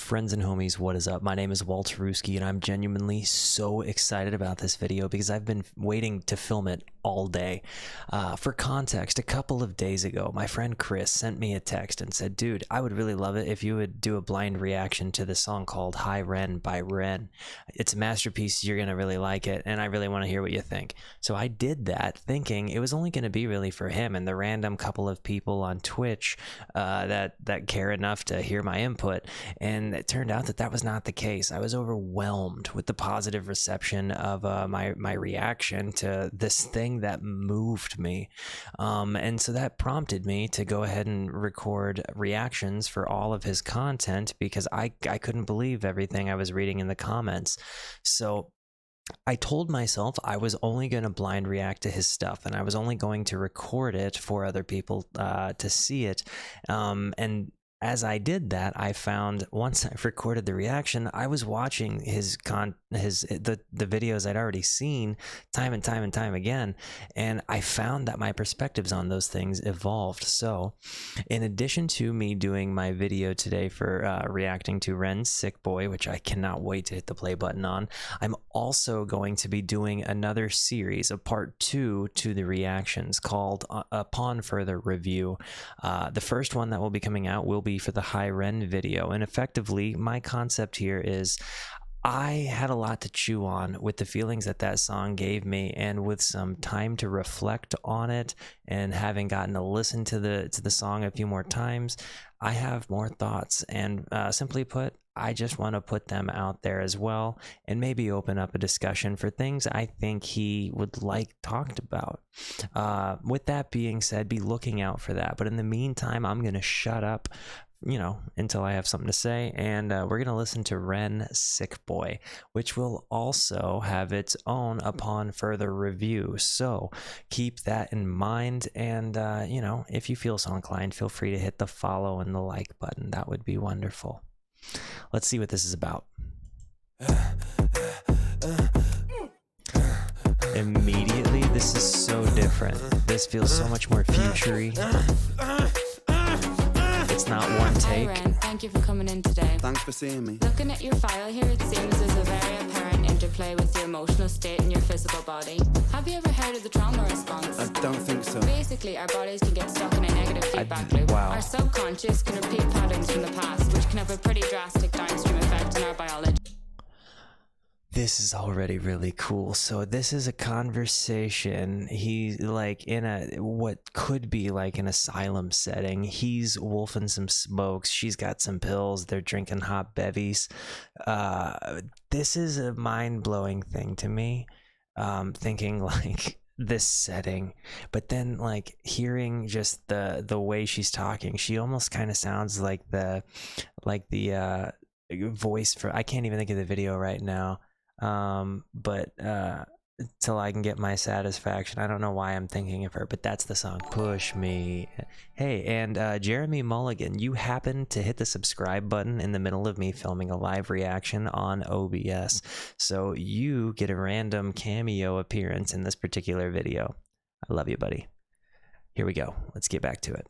Friends and homies, what is up? My name is Walter Ruski, and I'm genuinely so excited about this video because I've been waiting to film it all day. For context, a couple of days ago, my friend Chris sent me a text and said, dude, I would really love it if you would do a blind reaction to this song called Hi-Ren by Ren. It's a masterpiece, you're going to really like it, and I really want to hear what you think. So I did that thinking it was only going to be really for him and the random couple of people on Twitch that care enough to hear my input. And it turned out that that was not the case. I was overwhelmed with the positive reception of my reaction to this thing that moved me. And so that prompted me to go ahead and record reactions for all of his content because I couldn't believe everything I was reading in the comments. So I told myself I was only going to blind react to his stuff and I was only going to record it for other people to see it. And as I did that, I found once I've recorded the reaction, I was watching the videos I'd already seen time and time again, and I found that my perspectives on those things evolved. So in addition to me doing my video today for reacting to Ren's Sick Boy, which I cannot wait to hit the play button on, I'm also going to be doing another series, a part 2 to the reactions called Upon Further Review. The first one that will be coming out will be for the Hi-Ren video, and effectively my concept here is I had a lot to chew on with the feelings that that song gave me, and with some time to reflect on it and having gotten to listen to the song a few more times, I have more thoughts, and simply put, I just want to put them out there as well and maybe open up a discussion for things I think he would like talked about. With that being said, be looking out for that. But in the meantime, I'm going to shut up, you know, until I have something to say, and we're going to listen to Ren Sick Boy, which will also have its own Upon Further Review. So keep that in mind, and you know, if you feel so inclined, feel free to hit the follow and the like button. That would be wonderful. Let's see what this is about. Immediately, this is so different. This feels so much more future-y. It's not one take. Hi-Ren, thank you for coming in today. Thanks for seeing me. Looking at your file here, it seems there's a very apparent interplay with your emotional state and your physical body. Have you ever heard of the trauma response? I don't think so. Basically, our bodies can get stuck in a negative feedback loop. Wow. Our subconscious can repeat patterns from the past, which can have a pretty drastic downstream effect on our biology. This is already really cool. So this is a conversation. He's like in a what could be like an asylum setting. He's wolfing some smokes. She's got some pills. They're drinking hot bevies. This is a mind-blowing thing to me. Thinking like this setting, but then like hearing just the way she's talking, she almost kind of sounds like the voice for, I can't even think of the video right now. But till I can get my satisfaction, I don't know why I'm thinking of her, but that's the song, Push Me. Hey, and Jeremy Mulligan, you happened to hit the subscribe button in the middle of me filming a live reaction on OBS, so you get a random cameo appearance in this particular video. I love you, buddy. Here we go. Let's get back to it.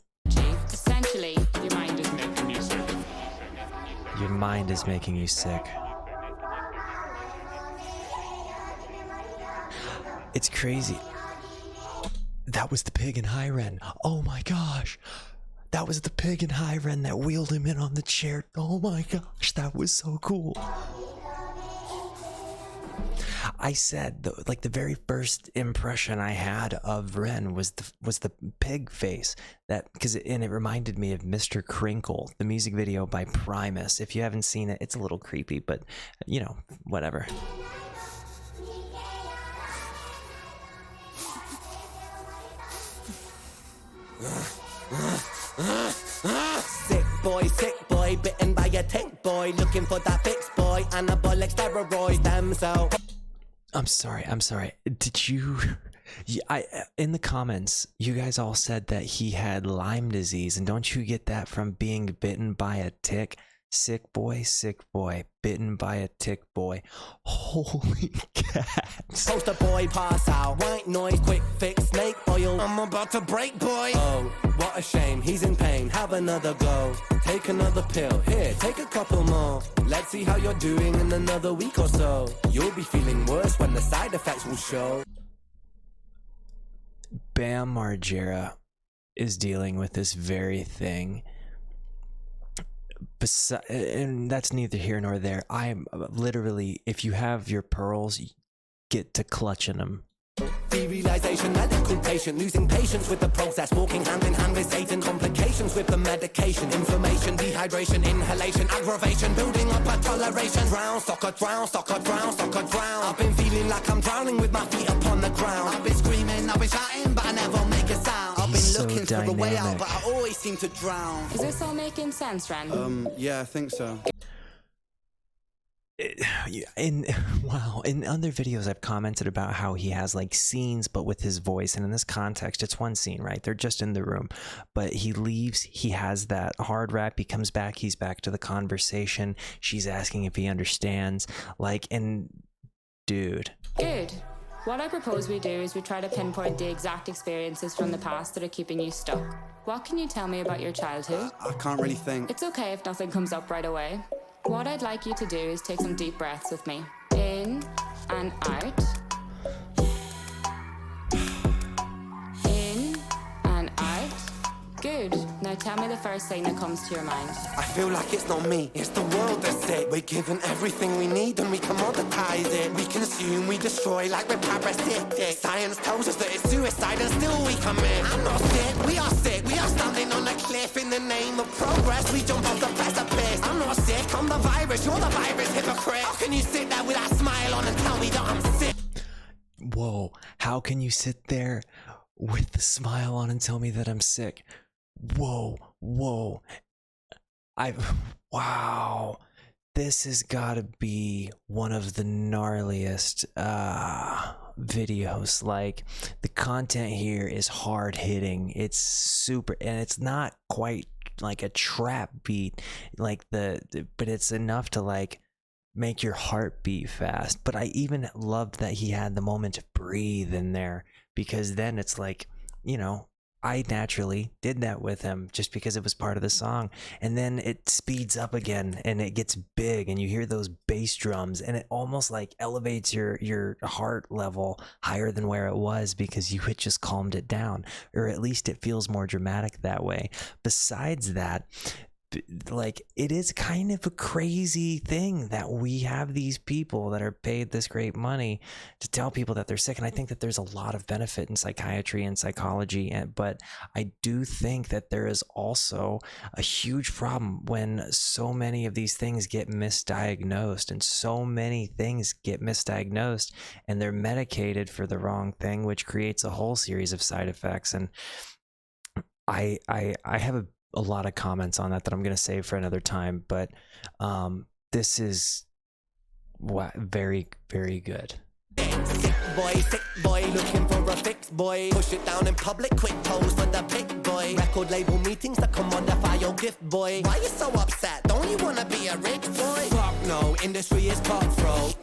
Essentially, your mind is making you sick. Your mind is making you sick. It's crazy. That was the pig in Hi-Ren. Oh my gosh. That was the pig in Hi-Ren that wheeled him in on the chair. Oh my gosh, that was so cool. I said, like, the very first impression I had of Ren was the pig face, that because it reminded me of Mr. Crinkle, the music video by Primus. If you haven't seen it, it's a little creepy, but you know, whatever. Sick boy, bitten by a tick boy, looking for that fix boy, anabolic steroids, damn so. I'm sorry. Did you, in the comments, you guys all said that he had Lyme disease, and don't you get that from being bitten by a tick? sick boy, bitten by a tick boy. Holy cats. Poster boy pass out, white noise, quick fix, snake oil. I'm about to break, boy. Oh, what a shame, he's in pain. Have another go. Take another pill. Here, take a couple more. Let's see how you're doing in another week or so. You'll be feeling worse when the side effects will show. Bam Margera is dealing with this very thing. And that's neither here nor there. I'm literally, if you have your pearls, get to clutching them. Derealization, medical patient, losing patience with the process, walking hand in hand with Satan, complications with the medication, inflammation, dehydration, inhalation, aggravation, building up a toleration. Drown, soccer, drown, soccer, drown, soccer, drown. I've been feeling like I'm drowning with my feet upon the ground. I've been screaming, I've been shouting, but I never make a sound. I've been looking for a way out, but I always seem to drown. Is this all making sense, Ren? Yeah, I think so. In other videos I've commented about how he has like scenes but with his voice, and in this context it's one scene, right? They're just in the room, but he leaves, he has that hard rap, he comes back, he's back to the conversation, she's asking if he understands, like, and dude. Good. What I propose we do is we try to pinpoint the exact experiences from the past that are keeping you stuck. What can you tell me about your childhood? I can't really think. It's okay if nothing comes up right away. What I'd like you to do is take some deep breaths with me. In and out. In and out. Good. Now tell me the first thing that comes to your mind. I feel like it's not me, it's the world that's it. We're given everything we need and we commoditize it. We consume, we destroy like we're parasitic. Science tells us that it's suicide and still we commit. I'm not sick, we are sick. We are standing on a cliff in the name of progress. We jump off the precipice. I'm not sick, I'm the virus, you're the virus, hypocrite. How can you sit there with that smile on and tell me that I'm sick? Whoa, how can you sit there with the smile on and tell me that I'm sick? Whoa, wow, this has got to be one of the gnarliest videos. Like, the content here is hard hitting, it's super, and it's not quite like a trap beat, like but it's enough to like make your heart beat fast. But I even loved that he had the moment to breathe in there, because then it's like, you know, I naturally did that with him just because it was part of the song, and then it speeds up again and it gets big and you hear those bass drums and it almost like elevates your heart level higher than where it was, because you had just calmed it down, or at least it feels more dramatic that way. Besides that, like, it is kind of a crazy thing that we have these people that are paid this great money to tell people that they're sick, and I think that there's a lot of benefit in psychiatry and psychology, but I do think that there is also a huge problem when so many of these things get misdiagnosed, and so many things get misdiagnosed and they're medicated for the wrong thing, which creates a whole series of side effects. And I have a lot of comments on that I'm going to save for another time, but this is very, very good. Sick boy, looking for a fix, boy. Push it down in public, quick pose for the pick, boy. Record label meetings that commodify your gift, boy. Why you so upset? Don't you wanna be a rich boy? Fuck no, industry is cutthroat.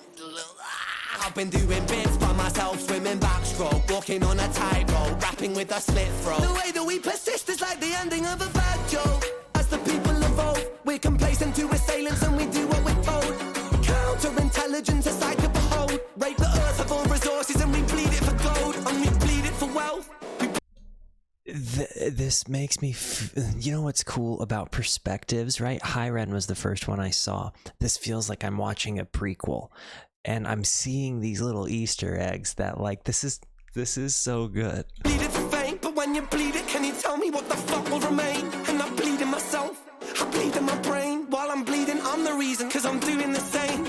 I've been doing bits by myself, swimming backstroke, walking on a tightrope, rapping with a slit throat. The way that we persist is like the ending of a bad joke. As the people evolve, we're complacent to assailants and we do what we're told. Counterintelligence, a sight to behold. Rape the earth of all resources and we bleed it for gold, and we bleed it for wealth. This makes me, you know what's cool about perspectives, right? Hi-Ren was the first one I saw. This feels like I'm watching a prequel. And I'm seeing these little Easter eggs that, like, this is so good. Bleed it for fame, but when you bleed it, can you tell me what the fuck will remain? And I bleed in myself, I bleed in my brain. While I'm bleeding, I'm the reason, cause I'm doing the same.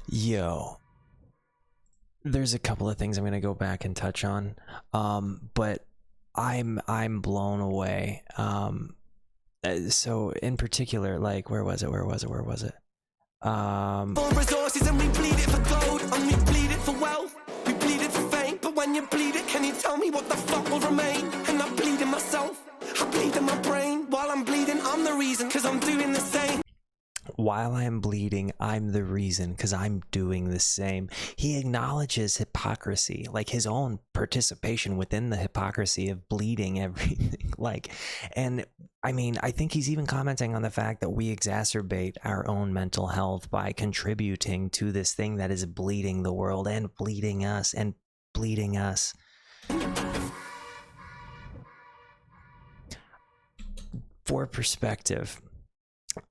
Yo, there's a couple of things I'm gonna go back and touch on, but I'm blown away. So in particular, like, where was it? For resources and we bleed it for gold, and we bleed it for wealth. We bleed it for fame, but when you bleed it, can you tell me what the fuck will remain? And I bleed in myself, I bleed in my brain. While I'm bleeding, I'm the reason, cause I'm doing the same. While I'm bleeding, I'm the reason, because I'm doing the same. He acknowledges hypocrisy, like his own participation within the hypocrisy of bleeding everything. Like, and I mean, I think he's even commenting on the fact that we exacerbate our own mental health by contributing to this thing that is bleeding the world and bleeding us and bleeding us. For perspective,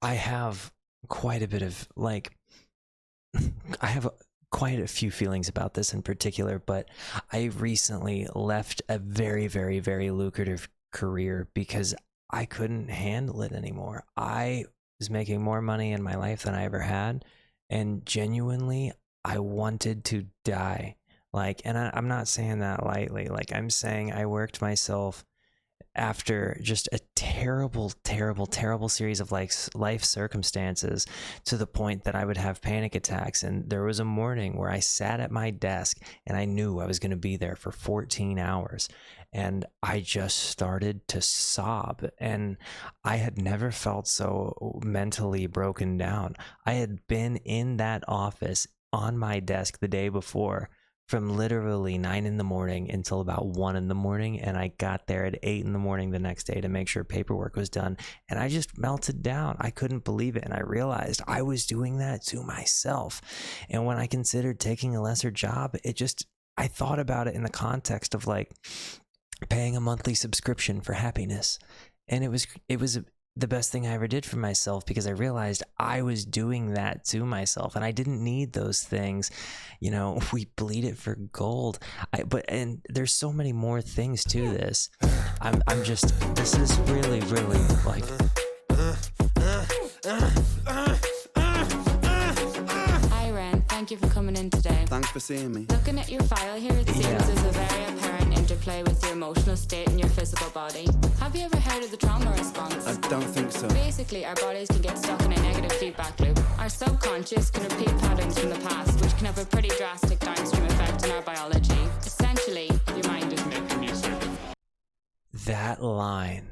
I have quite a bit of I have quite a few feelings about this in particular, but I recently left a very, very, very lucrative career because I couldn't handle it anymore. I was making more money in my life than I ever had, and genuinely, I wanted to die. And I'm not saying that lightly. I'm saying I worked myself after just a terrible, terrible, terrible series of life circumstances to the point that I would have panic attacks. And there was a morning where I sat at my desk and I knew I was going to be there for 14 hours. And I just started to sob. And I had never felt so mentally broken down. I had been in that office on my desk the day before from literally 9 in the morning until about 1 in the morning, and I got there at 8 in the morning the next day to make sure paperwork was done, and I just melted down. I couldn't believe it, and I realized I was doing that to myself. And when I considered taking a lesser job, I thought about it in the context of paying a monthly subscription for happiness, and it was the best thing I ever did for myself, because I realized I was doing that to myself and I didn't need those things. We bleed it for gold. And there's so many more things to this. This is really, really Hi-Ren, thank you for coming in today. Thanks for seeing me. Looking at your file here, it seems there's a very apparent interplay with your emotional state and your physical body. Have you ever heard of the trauma response? I don't think so. Basically, our bodies can get stuck in a negative feedback loop. Our subconscious can repeat patterns from the past, which can have a pretty drastic downstream effect on our biology. Essentially, your mind is making you sick. that line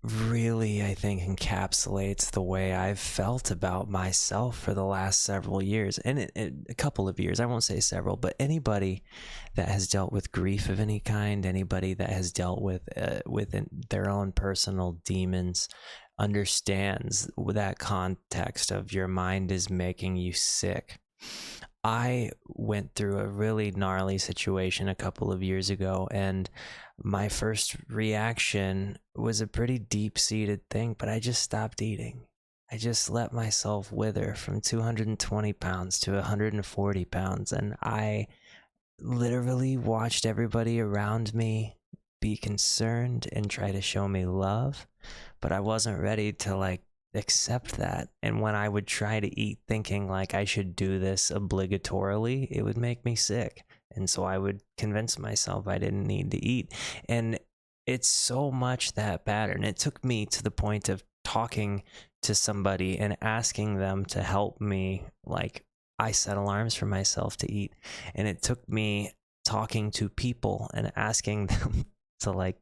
really, I think, encapsulates the way I've felt about myself for the last several years, and a couple of years. I won't say several, but anybody that has dealt with grief of any kind, anybody that has dealt with their own personal demons, understands that context of your mind is making you sick. I went through a really gnarly situation a couple of years ago, and my first reaction was a pretty deep-seated thing, but I just stopped eating. I just let myself wither from 220 pounds to 140 pounds, and I literally watched everybody around me be concerned and try to show me love, but I wasn't ready to accept that. And when I would try to eat thinking I should do this obligatorily, it would make me sick. And so I would convince myself I didn't need to eat. And it's so much that pattern. It took me to the point of talking to somebody and asking them to help me. I set alarms for myself to eat. And it took me talking to people and asking them to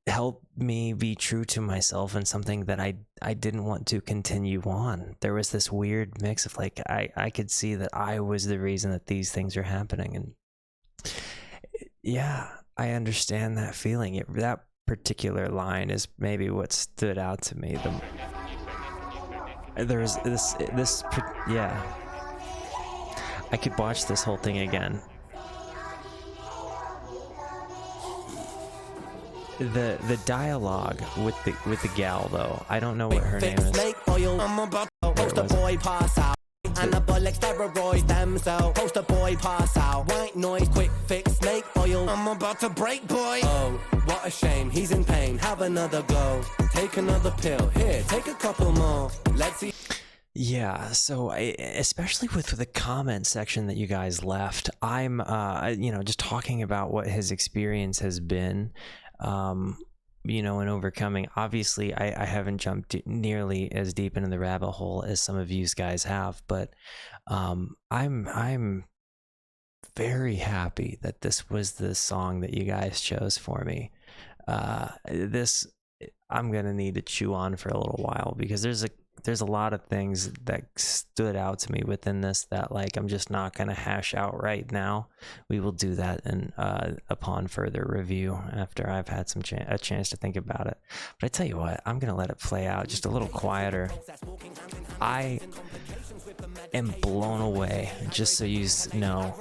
help me be true to myself, and something that I didn't want to continue on. There was this weird mix of I could see that I was the reason that these things are happening. And yeah, I understand that feeling. That particular line is maybe what stood out to me. There's this yeah, I could watch this whole thing again. The dialogue with the gal, though, I don't know what her name is. Snake oil, I'm about to poster boy pass out. Anabolic steroids, damn so poster boy pass out. White noise, quick fix, snake oil, I'm about to break, boy. Oh, what a shame, he's in pain, have another go. Take another pill, here, take a couple more. Let's see. Yeah, so especially with the comment section that you guys left, I'm just talking about what his experience has been, in overcoming. Obviously, I haven't jumped nearly as deep into the rabbit hole as some of you guys have, but I'm very happy that this was the song that you guys chose for me. This I'm gonna need to chew on for a little while, because there's a lot of things that stood out to me within this that, like, I'm just not gonna hash out right now. We will do that in upon further review, after I've had a chance to think about it. But I tell you what, I'm gonna let it play out just a little quieter. I am blown away, just so you know,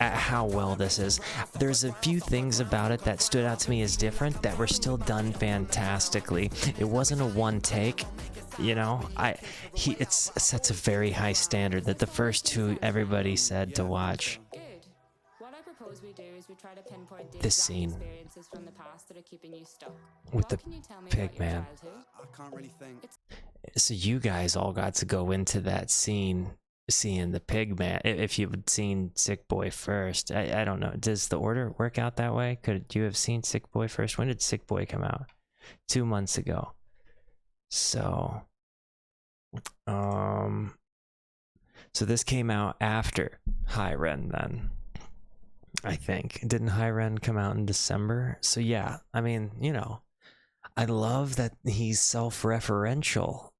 at how well this is. There's a few things about it that stood out to me as different that were still done fantastically. It wasn't a one take, you know. It sets a very high standard that the first two everybody said to watch. Good. What I propose we do is we try to pinpoint the This exact scene experiences from the past that are keeping you stuck. with What the can you tell me pig about your man. childhood? I can't really think. So you guys all got to go into that scene seeing the pig man. If you had seen Sick Boy first, I don't know, does the order work out that way? Could you have seen Sick Boy first? When did Sick Boy come out? 2 months ago. So so this came out after Hi-Ren then, I think. Didn't Hi-Ren come out in December? So yeah, I mean, you know, I love that he's self-referential.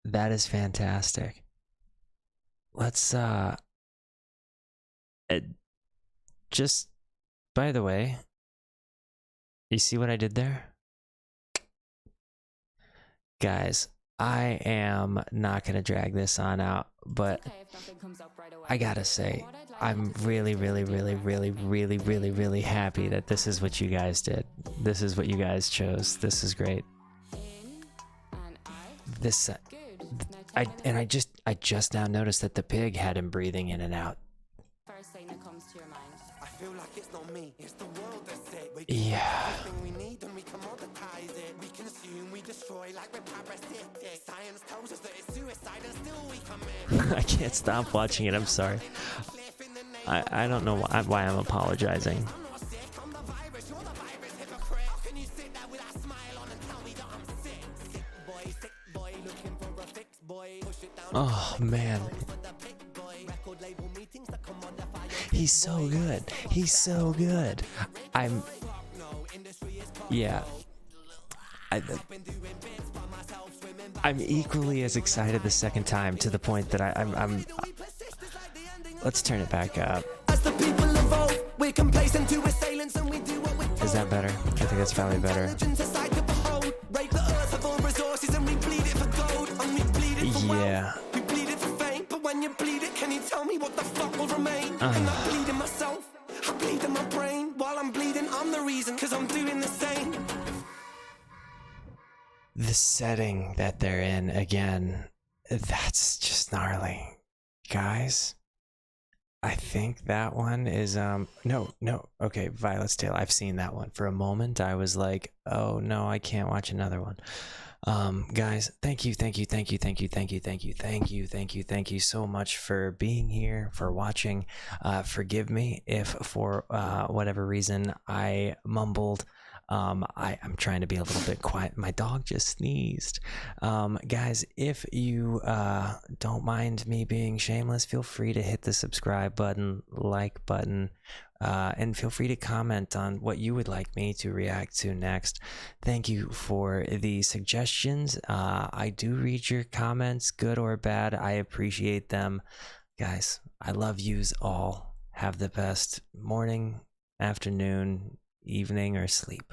That is fantastic. Let's just, by the way, you see what I did there? Guys, I am not going to drag this on out, but Okay, if nothing comes up right away. I gotta say, What I'd like I'm you to do really, is really, take a really, deep really, breath. really, really, really happy that this is what you guys did. This is what you guys chose. This is great. In and out. This, Good. Now take in the I just now noticed that the pig had him breathing in and out. first thing that comes to your mind. I feel like it's not me, it's the world that's it. We Yeah. everything we need and we commoditize it. We consume, we destroy like we're parasitic. Science tells us that it's suicide and still we commit. I can't stop watching it. I'm sorry. I don't know why I'm apologizing. I'm not sick, I'm the virus, you're the virus hypocrite. How can you sit there with that smile on and tell me that I'm sick? Sick boy, looking for a fix, boy. Push it down. Oh man, For the big boy. Record label meetings that commodify your he's so good. He's so good. I'm, yeah. I'm equally as excited the second time, to the point that I'm. Let's turn it back up. As the people evolve, we're complacent to assailants and we do what we're Is that better? I think that's probably better. Intelligence a sight to behold. Rape the earth of all resources and we bleed it for gold. And we bleed it for Yeah. wealth. We bleed it for fame. But when you bleed it, can you tell me what the fuck will remain? And I bleed in myself. I bleed in my brain. While I'm bleeding, I'm the reason. Cause I'm doing the same. The setting that they're in, again, that's just gnarly. Guys, I think that one is no, okay, Violet's Tale. I've seen that one. For a moment I was like, oh no, I can't watch another one. Guys, thank you so much for being here, for watching. Forgive me if for whatever reason I mumbled. I'm trying to be a little bit quiet. My dog just sneezed. Guys, if you don't mind me being shameless, feel free to hit the subscribe button, like button, and feel free to comment on what you would like me to react to next. Thank you for the suggestions. I do read your comments, good or bad. I appreciate them. Guys, I love yous all. Have the best morning, afternoon, evening, or sleep.